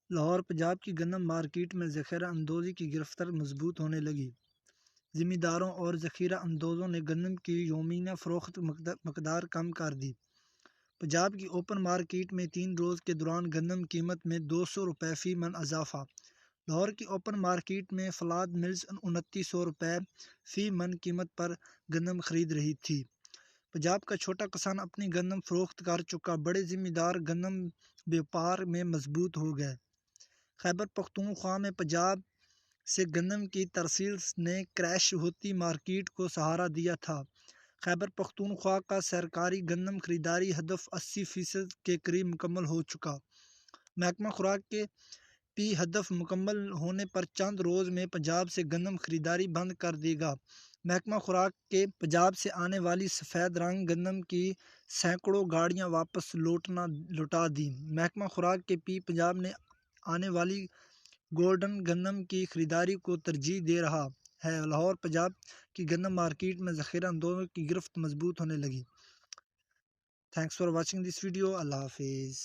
لاہور پنجاب کی گندم مارکیٹ میں ذخیرہ اندوزی کی گرفت مضبوط ہونے لگی۔ زمینداروں اور ذخیرہ اندوزوں نے گندم کی یومیہ فروخت مقدار کم کر دی۔ پنجاب کی اوپن مارکیٹ میں 3 روز کے دوران گندم قیمت میں 200 روپے فی من اضافہ۔ لاہور کی اوپن مارکیٹ میں فلاد ملز 2900 روپے فی من قیمت پر گندم خرید رہی تھی۔ پنجاب کا چھوٹا کسان اپنی گندم فروخت کر چکا، بڑے زمیندار گندم بیوپار میں مضبوط ہو گئے۔ خیبر پختونخوا میں پنجاب سے گندم کی ترسیل نے کریش ہوتی مارکیٹ کو سہارا دیا تھا۔ خیبر پختونخوا کا سرکاری گندم خریداری ہدف 80% کے قریب مکمل ہو چکا۔ محکمہ خوراک کے پی ہدف مکمل ہونے پر چند روز میں پنجاب سے گندم خریداری بند کر دے گا۔ محکمہ خوراک کے پنجاب سے آنے والی سفید رنگ گندم کی سینکڑوں گاڑیاں واپس لوٹا دی۔ محکمہ خوراک کے پی پنجاب نے آنے والی گولڈن گندم کی خریداری کو ترجیح دے رہا ہے۔ لاہور پنجاب کی گندم مارکیٹ میں ذخیرہ اندوزوں کی گرفت مضبوط ہونے لگی۔ Thanks for watching this video. اللہ حافظ۔